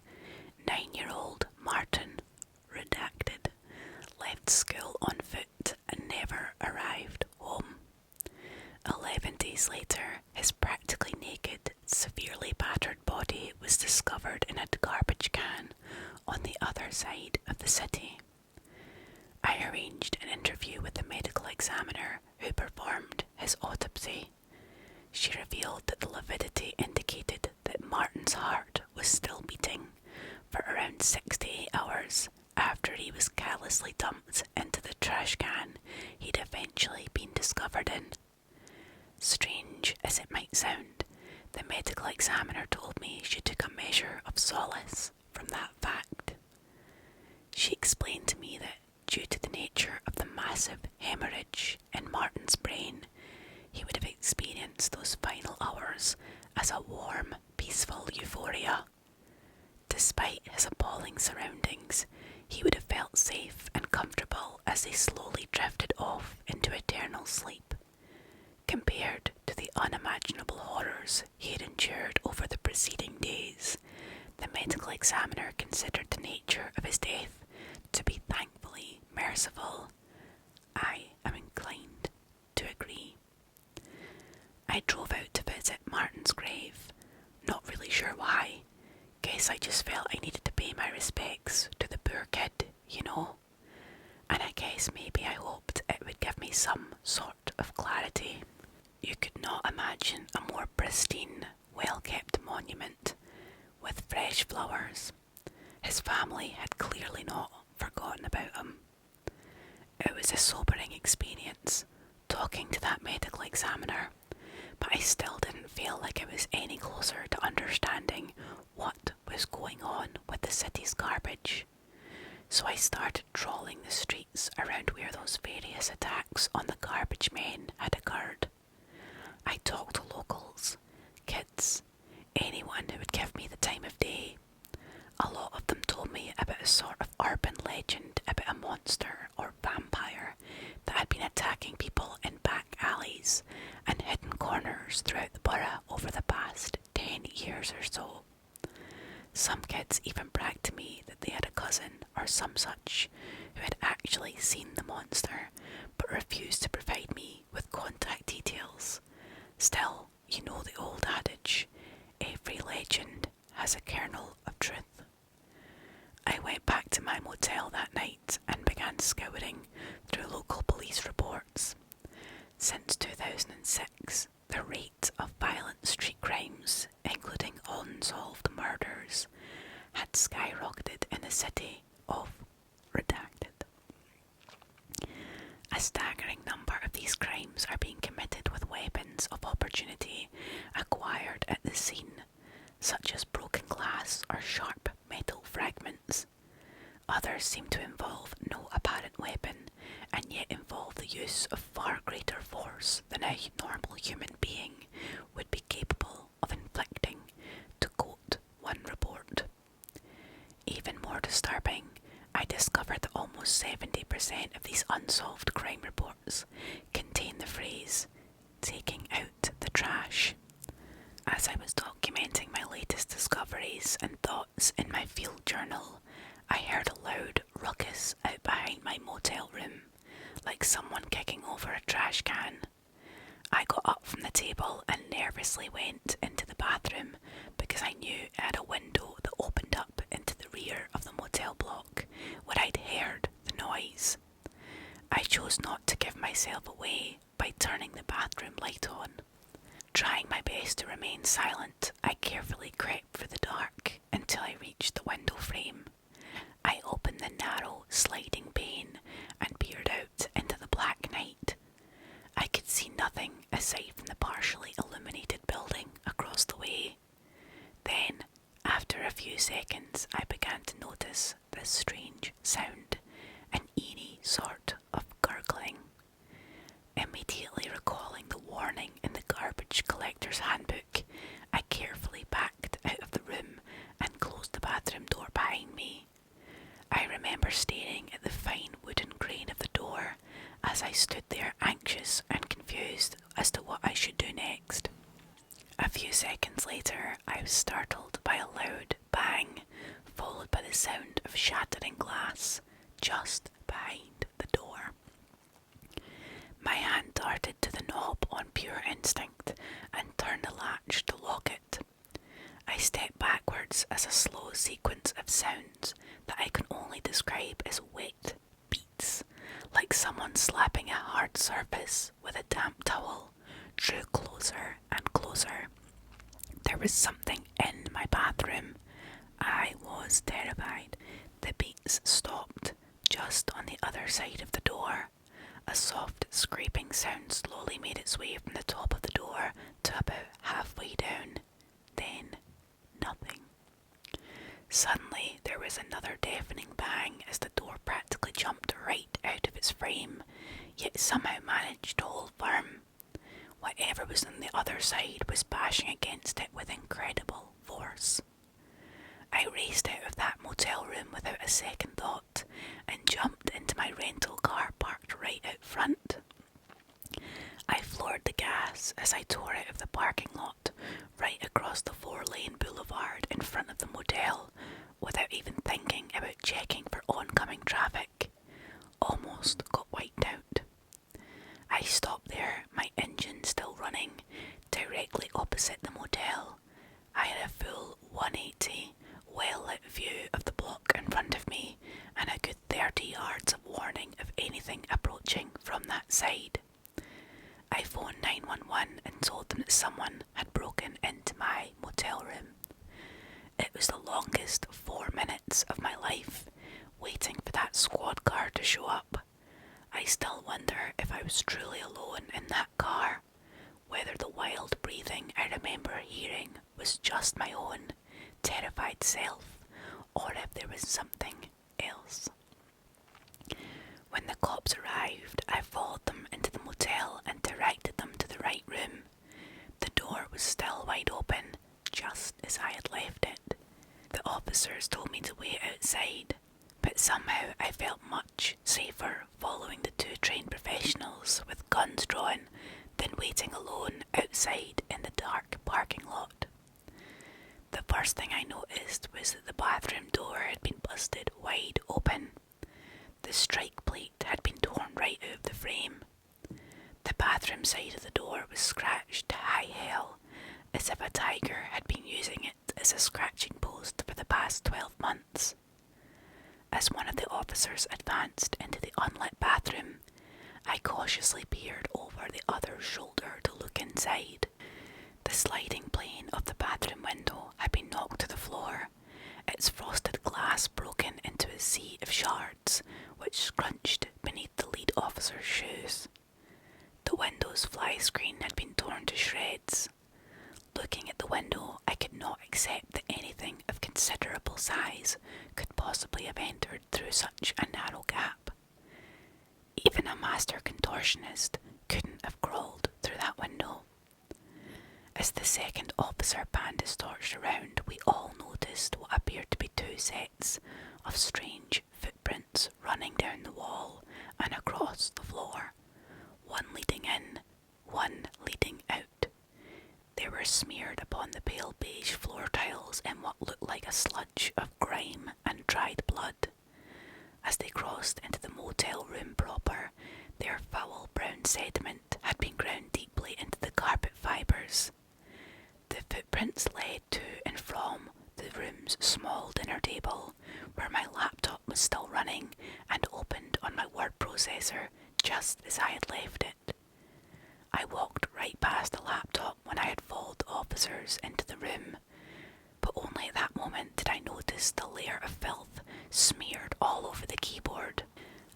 9-year-old Martin Redacted left school on foot and never arrived home. 11 days later, his practically naked, severely battered body was discovered in a garbage can on the other side of the city. I arranged an interview with the medical examiner who performed his autopsy. She revealed that the lividity indicated that Martin's heart was still beating for around 6 to 8 hours after he was callously dumped into the trash can he'd eventually been discovered in. Strange as it might sound, the medical examiner told me she took a measure of solace from that fact. She explained to me that due to the nature of the massive hemorrhage in Martin's brain, he would have experienced those final hours as a warm, peaceful euphoria. Despite his appalling surroundings, he would have felt safe and comfortable as they slowly drifted off into eternal sleep. Compared to the unimaginable horrors he had endured over the preceding days, the medical examiner considered the nature of his death to be thankfully merciful. I am inclined to agree. I drove out to visit Martin's grave, not really sure why. Guess I just felt I needed to pay my respects to the poor kid, you know. And I guess maybe I hoped it would give me some sort of clarity. You could not imagine a more pristine, well-kept monument with fresh flowers. His family had clearly not forgotten about him. It was a sobering experience talking to that medical examiner, but I still didn't feel like I was any closer to understanding what was going on with the city's garbage. So I started trawling the streets around where those various attacks on the garbage men had occurred. I talked to locals, kids, anyone who would give me the time of day. A lot of them told me about a sort of urban legend about a monster or vampire that had been attacking people in back alleys and hidden corners throughout the borough over the past 10 years or so. Some kids even bragged to me that they had a cousin or some such who had actually seen the monster but refused to provide me with contact details. Still, you know the old adage, every legend has a kernel of truth. I went back to my motel that night and began scouring through local police reports. Since 2006, the rate of violent street crimes, including unsolved murders, had skyrocketed in the city of Redacted. A staggering number of these crimes are being committed with weapons of opportunity acquired at the scene, such as broken glass or sharp metal fragments. Others seem to involve no apparent weapon, and yet involve the use of far greater force than a normal human being would be capable of inflicting, to quote one report. Even more disturbing, I discovered that almost 70% of these unsolved crime reports contain the phrase, taking out the trash. As I was documenting my latest discoveries and thoughts in my field journal, I heard a loud ruckus out behind my motel room, like someone kicking over a trash can. I got up from the table and nervously went into the bathroom because I knew it had a window that opened up into the rear of the motel block where I'd heard the noise. I chose not to give myself away by turning the bathroom light on. Trying my best to remain silent, I carefully crept through the dark until I reached the window frame. I opened the narrow, sliding pane and peered out into the black night. I could see nothing aside from the partially illuminated building across the way. Then, after a few seconds, I began to notice this strange sound, an eerie sort of gurgling. Immediately recalling the warning in the garbage collector's handbook, I carefully backed out of the room and closed the bathroom door behind me. I remember staring at the fine wooden grain of the door as I stood there anxious and confused as to what I should do next. A few seconds later, I was startled by a loud bang, followed by the sound of shattering glass just behind the door. My hand darted to the knob on pure instinct and turned the latch to lock it. I stepped backwards as a slow sequence of sounds that I can only describe as wet beats, like someone slapping a hard surface with a damp towel, drew closer and closer. There was something in my bathroom. I was terrified. The beats stopped just on the other side of the door. A soft scraping sound slowly made its way from the top of the door to about halfway down. Then, nothing. Suddenly, there was another deafening bang as the door practically jumped right out of its frame, yet somehow managed to hold firm. Whatever was on the other side was bashing against it with incredible force. I raced out of that motel room without a second thought and jumped into my rental car parked right out front. I floored the gas as I tore out of the parking lot right across the 4-lane boulevard in front of the motel without even thinking about checking for oncoming traffic. Almost got wiped out. I stopped there, my engine still running, directly opposite the motel. I had a full 180, well-lit view of the block in front of me and a good 30 yards of warning of anything approaching from that side. I phoned 911 and told them that someone had broken into my motel room. It was the longest 4 minutes of my life, waiting for that squad car to show up. I still wonder if I was truly alone in that car, whether the wild breathing I remember hearing was just my own terrified self, or if there was something else. When the cops arrived, I followed them into the motel and directed them to the right room. The door was still wide open, just as I had left it. The officers told me to wait outside, but somehow I felt much safer following the two trained professionals with guns drawn than waiting alone outside in the dark parking lot. The first thing I noticed was that the bathroom door had been busted wide open. The strike plate had been torn right out of the frame. The bathroom side of the door was scratched to high hell, as if a tiger had been using it as a scratching post for the past 12 months. As one of the officers advanced into the unlit bathroom, I cautiously peered over the other's shoulder to look inside. The sliding pane of the bathroom window had been knocked to the floor, its frosted glass broken into a sea of shards which scrunched beneath the lead officer's shoes. The window's fly screen had been torn to shreds. Looking at the window, I could not accept that anything of considerable size could possibly have entered through such a narrow gap. Even a master contortionist couldn't have crawled through that window. As the second officer panned his torch around, we all noticed what appeared to be two sets of strange footprints running down the wall and across the floor, one leading in, one leading out. They were smeared upon the pale beige floor tiles in what looked like a sludge of grime and dried blood. As they crossed into the motel room proper, their foul brown sediment had been ground deeply into the carpet fibres. The footprints led to and from the room's small dinner table, where my laptop was still running and opened on my word processor just as I had left it. I walked right past the laptop when I had followed the officers into the room, but only at that moment did I notice the layer of filth smeared all over the keyboard.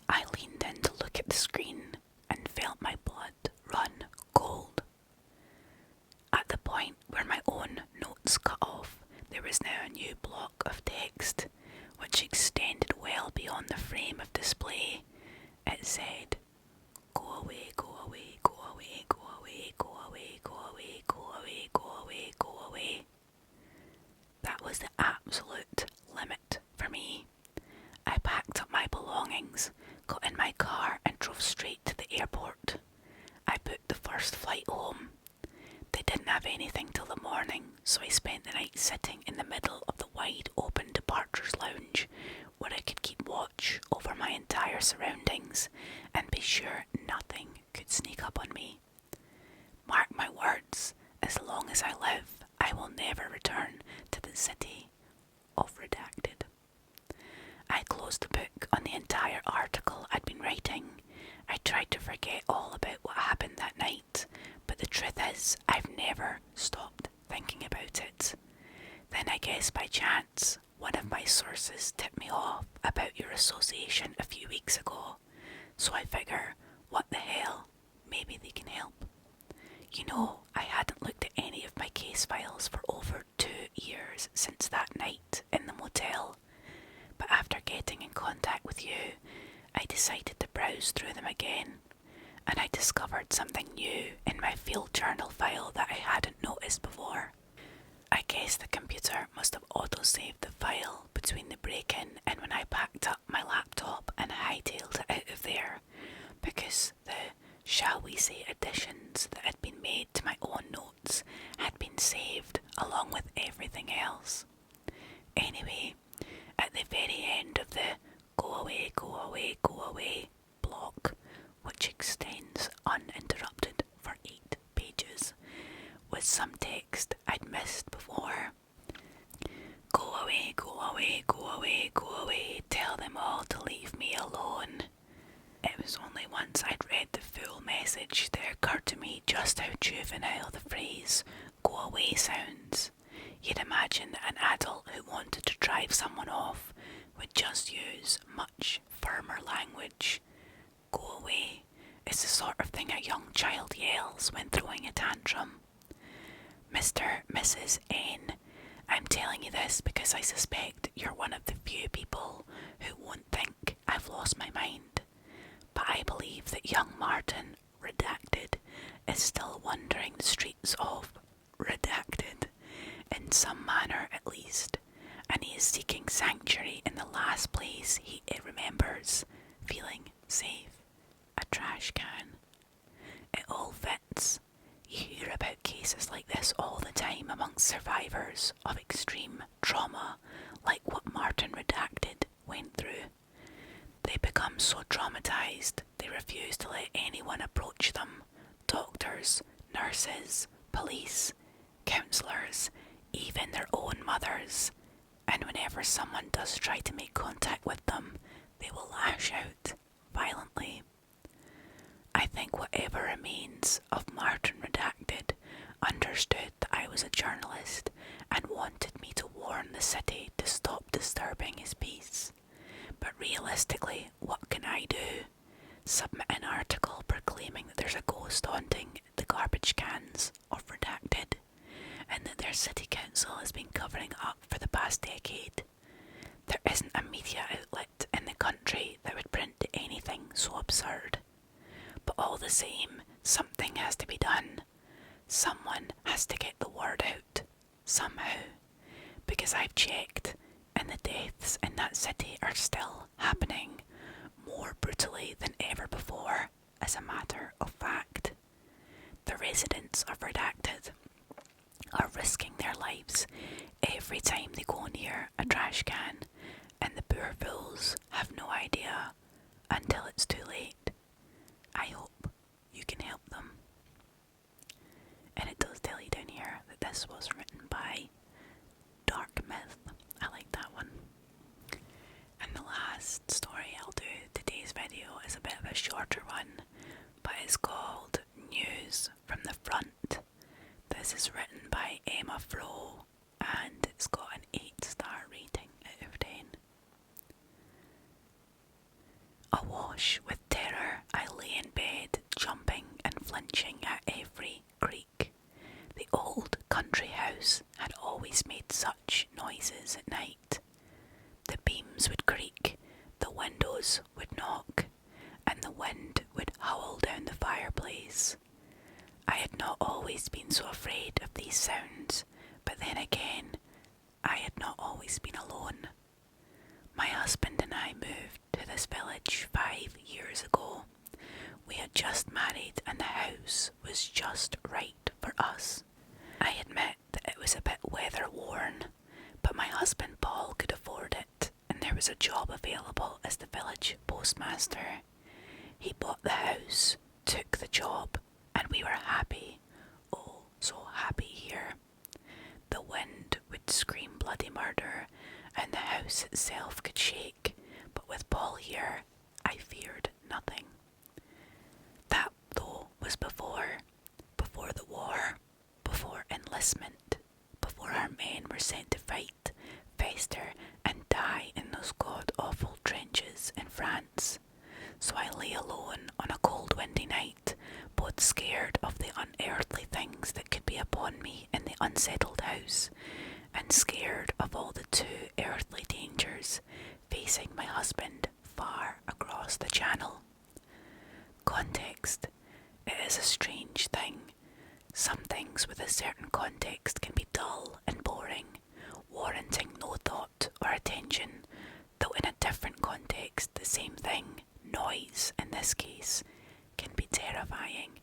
I leaned in to look at the screen and felt my blood run cold. At the point where my own notes cut off, there was now a new block of text, which extended well beyond the frame of display. It said, "Go away, go away, go away, go away, go away, go away, go away, go away, go away." That was the absolute limit for me. I packed up my belongings, got in my car and drove straight to the airport. I booked the first flight home. They didn't have anything till the morning, so I spent the night sitting in the middle of the wide open departures lounge, where I could keep watch over my entire surroundings and be sure nothing could sneak up on me. Mark my words, as long as I live, I will never return to the city of Redacted. I closed the book on the entire article I'd been writing. I tried to forget all about what happened that night, but the truth is, I've never stopped thinking about it. Then I guess by chance, one of my sources tipped me off about your association a few weeks ago, so I figure, what the hell, maybe they can help. You know, I hadn't looked at any of my case files for over 2 years since that night in the motel, but after getting in contact with you, I decided to browse through them again, and I discovered something new in my field journal file that I hadn't noticed before. I guess the computer must have auto-saved the file between the break-in and when I packed up my laptop and hightailed it out of there, because the, shall we say, additions that had been made to my own notes had been saved along with everything else. Anyway, at the very end of the go away, go away, go away block, which extends uninterrupted for 8 pages, was some text I'd missed before. Go away, go away, go away, go away, tell them all to leave me alone. It was only once I'd read the full message that occurred to me just how juvenile the phrase go away sounds. You'd imagine that an adult who wanted to drive someone off would just use much firmer language. Go away is the sort of thing a young child yells when throwing a tantrum. Mr. Mrs. N, I'm telling you this because I suspect you're one of the few people who won't think I've lost my mind. But I believe that young Martin, Redacted, is still wandering the streets of Redacted in some manner and he is seeking sanctuary in the last place he remembers feeling safe, a trash can. It all fits. You hear about cases like this all the time amongst survivors of extreme trauma, like what Martin Redacted went through. They become so traumatized they refuse to let anyone approach them. Doctors, nurses, police, counsellors, even their own mothers. And whenever someone does try to make contact with them, they will lash out violently. I think whatever remains of Martin Redacted understood that I was a journalist and wanted me to warn the city to stop disturbing his peace. But realistically, what can I do? Submit an article proclaiming that there's a ghost haunting the garbage cans of Redacted, and that their city council has been covering up for the past decade. There isn't a media outlet in the country that would print anything so absurd. But all the same, something has to be done. Someone has to get the word out, somehow. Because I've checked, and the deaths in that city are still happening, more brutally than ever before, as a matter of fact. The residents of Redacted are risking their lives every time they go near a trash can, and the poor fools have no idea until it's too late. I hope you can help them. And it does tell you down here that this was written by Dark Myth. I like that one. And the last story I'll do today's video is a bit of a shorter one, but it's called News from the Front. This is written by Emma Fro, and it's got an 8-star rating out of 10. Awash with terror, I lay in bed, jumping and flinching at every creak. The old country house had always made such noises at night. The beams would creak, the windows would knock, and the wind would howl down the fireplace. I had not always been so afraid of these sounds, but then again, I had not always been alone. My husband and I moved to this village 5 years ago. We had just married and the house was just right for us. I admit that it was a bit weather worn, but my husband Paul could afford it, and there was a job available as the village postmaster. He bought the house, took the job, and we were happy. Oh, so happy here. The wind would scream bloody murder, and the house itself could shake, but with Paul here, I feared nothing. That, though, was before the war, before enlistment, before our men were sent to fight, fester, and die in those god-awful trenches in France. So I lay alone on a cold windy night, both scared of the unearthly things that could be upon me in the unsettled house, and scared of all the too earthly dangers facing my husband far across the channel. Context. It is a strange thing. Some things with a certain context can be dull and boring, warranting no thought or attention, though in a different context the same thing, noise in this case, can be terrifying.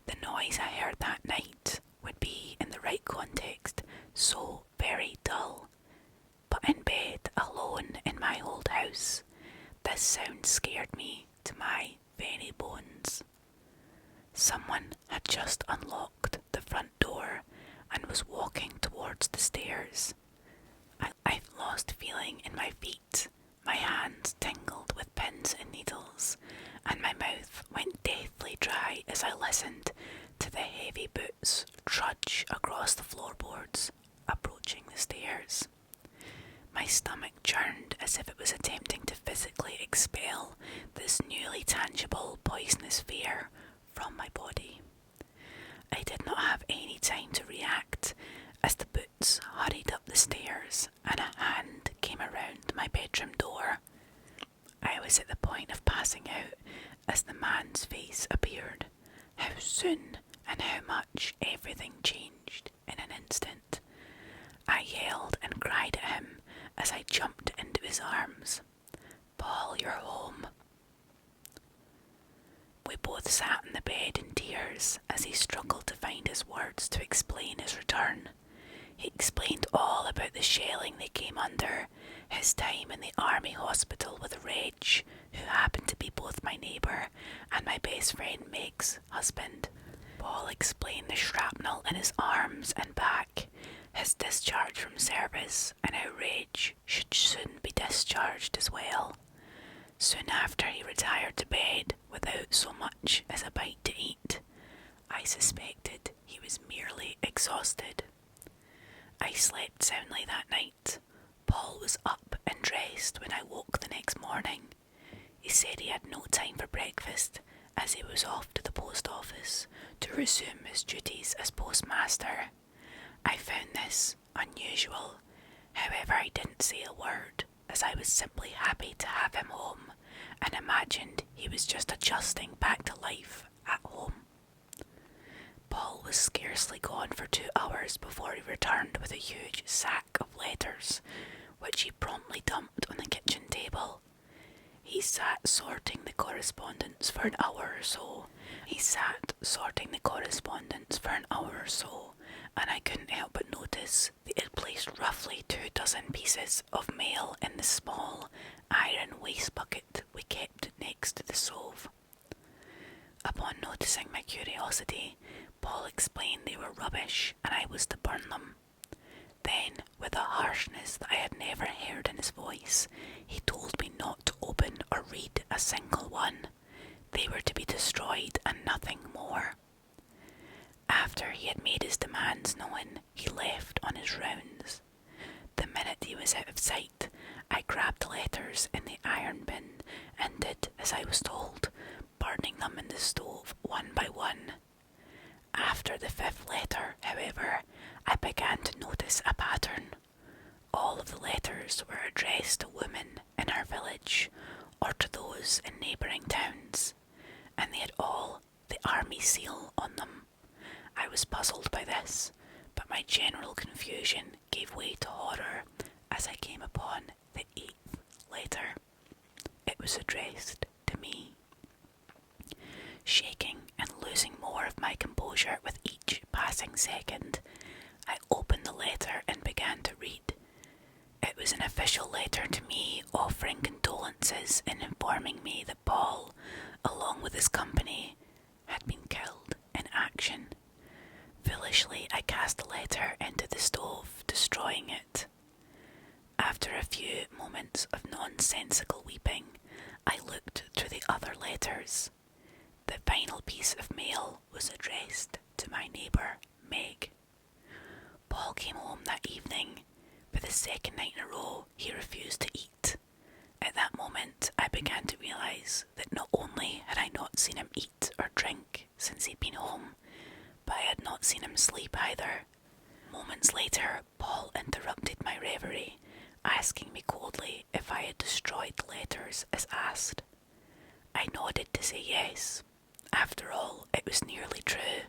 The noise I heard that night would be, in the right context, so very dull. But in bed, alone in my old house, this sound scared me to my very bones. Someone had just unlocked the front door and was walking towards the stairs. I've lost feeling in my feet. My hands tingled with pins and needles, and my mouth went deathly dry as I listened to the heavy boots trudge across the floorboards, approaching the stairs. My stomach churned as if it was attempting to physically expel this newly tangible poisonous fear from my body. I did not have any time to react as the boots hurried up the stairs and a hand came around my bedroom door. I was at the point of passing out as the man's face appeared. How soon and how much everything changed in an instant. I yelled and cried at him, as I jumped into his arms. "Paul, you're home." We both sat in the bed in tears as he struggled to find his words to explain his return. He explained all about the shelling they came under, his time in the army hospital with Reg, who happened to be both my neighbour and my best friend Meg's husband. Paul explained the shrapnel in his arms and back, his discharge from service, and how Reg should soon be discharged as well. Soon after he retired to bed without so much as a bite to eat. I suspected he was merely exhausted. I slept soundly that night. Paul was up and dressed when I woke the next morning. He said he had no time for breakfast as he was off to the post office to resume his duties as postmaster. I found this unusual. However, I didn't say a word as I was simply happy to have him home and imagined he was just adjusting back to life at home. Paul was scarcely gone for 2 hours before he returned with a huge sack of letters, which he promptly dumped on the kitchen table. He sat sorting the correspondence for an hour or so. And I couldn't help but notice that he had placed roughly 24 pieces of mail in the small iron waste bucket we kept next to the stove. Upon noticing my curiosity, Paul explained they were rubbish and I was to burn them. Then, with a harshness that I had never heard in his voice, he told me not to open or read a single one. They were to be destroyed and nothing more. After he had made his demands known, he left on his rounds. The minute he was out of sight, I grabbed the letters in the iron bin and did as I was told, burning them in the stove one by one. After the 5th letter, however, I began to notice a pattern. All of the letters were addressed to women in our village or to those in neighbouring towns, and they had all the army seal on them. I was puzzled by this, but my general confusion gave way to horror as I came upon the 8th letter. It was addressed to me. Shaking and losing more of my composure with each passing second, I opened the letter and began to read. It was an official letter to me offering condolences and informing me that Paul, along with his company, had been killed in action. Foolishly, I cast the letter into the stove, destroying it. After a few moments of nonsensical weeping, I looked through the other letters. The final piece of mail was addressed to my neighbour, Meg. Paul came home that evening. For the 2nd night in a row, he refused to eat. At that moment, I began to realise that not only had I not seen him eat or drink since he'd been home, but I had not seen him sleep either. Moments later, Paul interrupted my reverie, asking me coldly if I had destroyed the letters as asked. I nodded to say yes. After all, it was nearly true.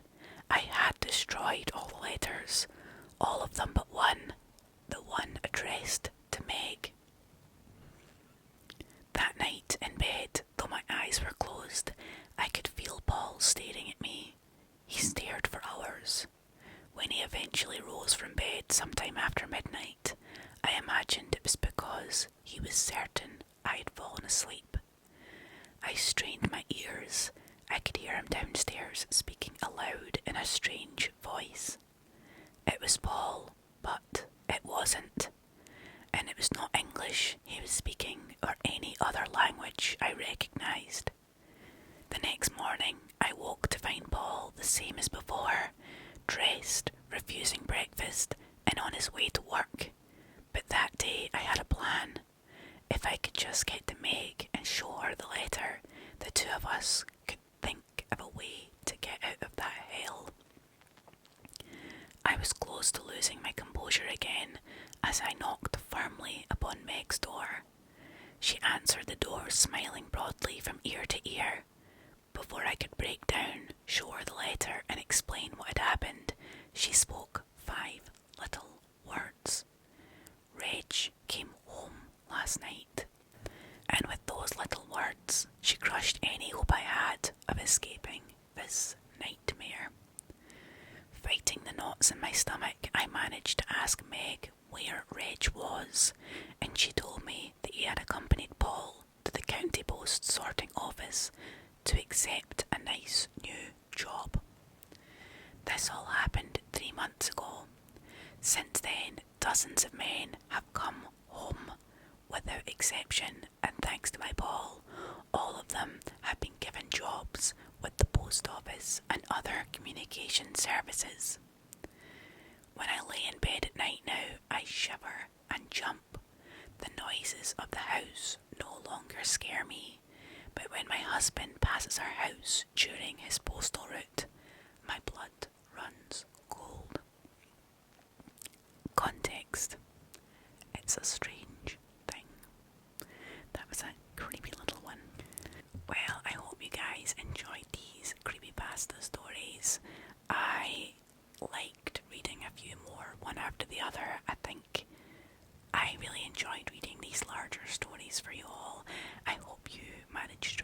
I had destroyed all the letters, all of them but one, the one addressed to Meg. That night in bed, though my eyes were closed, I could feel Paul staring at me. He stared for hours. When he eventually rose from bed sometime after midnight, I imagined it was because he was certain I had fallen asleep. I strained my ears. I could hear him downstairs speaking aloud in a strange voice. It was Paul, but it wasn't. And it was not English he was speaking or any other language I recognised. The next morning, I woke to find Paul the same as before, dressed, refusing breakfast, and on his way to work. But that day I had a plan. If I could just get to Meg and show her the letter, the two of us could think of a way to get out of that hell. I was close to losing my composure again as I knocked firmly upon Meg's door. She answered the door smiling broadly from ear to ear. Before I could break down, show her the letter and explain what had happened, she spoke 5 little words. Reg came stomach, I managed to ask Meg where Reg was, and she told me that he had accompanied Paul to the county post sorting office to accept a nice new job. This all happened 3 months ago. Since then, dozens of men have come home without exception, and thanks to my Paul, all of them have been given jobs with the post office and other communication services. When I lay in bed at night now, I shiver and jump. The noises of the house no longer scare me, but when my husband passes our house during his postal route, my blood runs cold. Context. It's a strange thing. That was a creepy little one. Well, I hope you guys enjoyed these creepypasta stories. I liked reading a few more, one after the other. I think I really enjoyed reading these larger stories for you all. I hope you managed